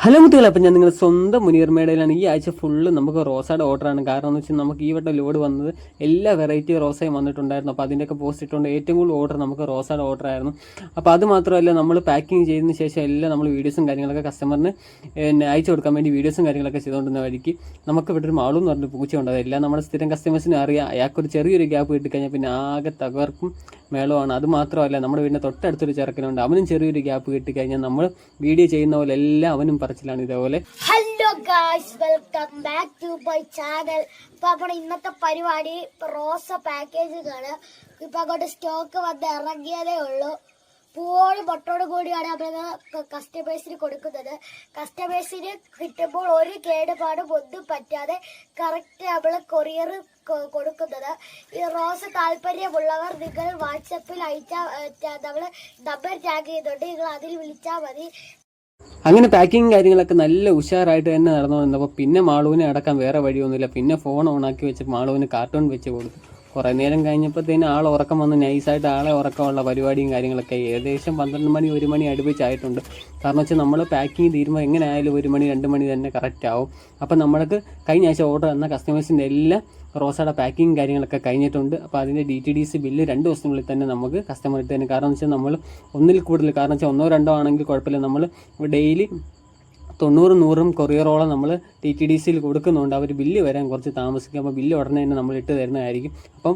Hello മുത്തുകൾ, അപ്പം ഞാൻ നിങ്ങളുടെ സ്വന്തം മുനീർ മേടയിലാണ്. ഈ ആഴ്ച ഫുള്ള് നമുക്ക് റോസയുടെ ഓർഡറാണ്. കാരണം എന്ന് വെച്ചാൽ നമുക്ക് ഈ വട്ടം ലോഡ് വന്നത് എല്ലാ വെറൈറ്റി റോസയും വന്നിട്ടുണ്ടായിരുന്നു. അപ്പോൾ അതിൻ്റെയൊക്കെ പോസ്റ്റ് ഇട്ടുകൊണ്ട് ഏറ്റവും കൂടുതൽ ഓർഡർ നമുക്ക് റോസയുടെ ഓർഡറായിരുന്നു. അപ്പോൾ അത് മാത്രമല്ല, നമ്മൾ പാക്കിങ് ചെയ്തതിന് ശേഷം എല്ലാം നമ്മൾ വീഡിയോസും കാര്യങ്ങളൊക്കെ കസ്റ്റമറിന് അയച്ചു കൊടുക്കാൻ വേണ്ടി വീഡിയോസും കാര്യങ്ങളൊക്കെ ചെയ്തുകൊണ്ടിരുന്ന വഴിക്ക് നമുക്ക് ഇവിടെ ഒരു മാളു എന്ന് പറഞ്ഞൊരു പൂച്ചയുണ്ട്. അതെല്ലാം നമ്മുടെ സ്ഥിരം കസ്റ്റമേഴ്സിന് അറിയാം. അയാൾക്കൊരു ചെറിയൊരു ഗ്യാപ്പ് കിട്ടിക്കഴിഞ്ഞാൽ പിന്നെ ആകെ തകർക്കും മേളമാണ്. അത് മാത്രമല്ല, നമ്മുടെ വീടിൻ്റെ തൊട്ടടുത്തൊരു ചെറുക്കനുണ്ട്. അവനും ചെറിയൊരു ഗ്യാപ്പ് കിട്ടിക്കഴിഞ്ഞാൽ നമ്മൾ വീഡിയോ ചെയ്യുന്ന പോലെ എല്ലാം അവനും പറച്ചിലാണ് ഇതേപോലെ. Hello guys, welcome back to my channel. ഇപ്പൊ നമ്മുടെ ഇന്നത്തെ പരിപാടി റോസ പാക്കേജുകളാണ്. ഇപ്പൊ അങ്ങോട്ട് സ്റ്റോക്ക് വന്ന് ഇറങ്ങിയതേ ഉള്ളൂ. പൂവോട് പൊട്ടോട് കൂടിയാണ് നമ്മൾ കസ്റ്റമേഴ്സിന് കൊടുക്കുന്നത്. കസ്റ്റമേഴ്സിന് കിട്ടുമ്പോൾ ഒരു കേടുപാടും ഒന്നും പറ്റാതെ കറക്റ്റ് നമ്മൾ കൊറിയർ കൊടുക്കുന്നത്. ഈ റോസ് താല്പര്യമുള്ളവർ നിങ്ങൾ വാട്സപ്പിൽ അയച്ചാൽ നമ്മൾ നമ്പർ ടാഗ് ചെയ്യുന്നുണ്ട്, നിങ്ങൾ അതിൽ വിളിച്ചാൽ മതി. അങ്ങനെ പാക്കിങ് കാര്യങ്ങളൊക്കെ നല്ല ഉഷാറായിട്ട് തന്നെ നടന്നുകൊണ്ടിരുന്നപ്പോൾ പിന്നെ മാളുവിനെ അടക്കാൻ വേറെ വഴിയൊന്നുമില്ല. പിന്നെ ഫോൺ ഓണാക്കി വെച്ച് മാളുവിന് കാർട്ടൂൺ വെച്ച് കൊടുത്തു. കുറേ നേരം കഴിഞ്ഞപ്പോഴത്തേന് ആൾ ഉറക്കം വന്ന് നൈസായിട്ട് ആളെ ഉറക്കമുള്ള പരിപാടിയും കാര്യങ്ങളൊക്കെ ഏകദേശം 12 മണി 1 മണി അടുപ്പിച്ചായിട്ടുണ്ട്. കാരണം വെച്ചാൽ നമ്മൾ പാക്കിങ് തീരുമ്പോൾ എങ്ങനെ ആയാലും 1 മണി 2 മണി തന്നെ കറക്റ്റ് ആവും. അപ്പം നമ്മൾക്ക് കഴിഞ്ഞ ആഴ്ച ഓർഡർ തന്ന കസ്റ്റമേഴ്സിൻ്റെ എല്ലാം റോസയുടെ പാക്കിങ് കാര്യങ്ങളൊക്കെ കഴിഞ്ഞിട്ടുണ്ട്. അപ്പോൾ അതിൻ്റെ DTDC ബില്ല് 2 ദിവസത്തിനുള്ളിൽ തന്നെ നമുക്ക് കസ്റ്റമർ ഇട്ട് തന്നെ. കാരണം വെച്ചാൽ നമ്മൾ ഒന്നിൽ കൂടുതൽ, കാരണം വെച്ചാൽ 1 2 ആണെങ്കിൽ കുഴപ്പമില്ല, നമ്മൾ ഡെയിലി 90 100 കൊറിയറോളം നമ്മൾ TTDCയിൽ കൊടുക്കുന്നുണ്ട്. അവർ ബില്ല് വരാൻ കുറച്ച് താമസിക്കും. അപ്പോൾ ബില്ല് ഉടനെ തന്നെ നമ്മൾ ഇട്ട് തരുന്നതായിരിക്കും. അപ്പം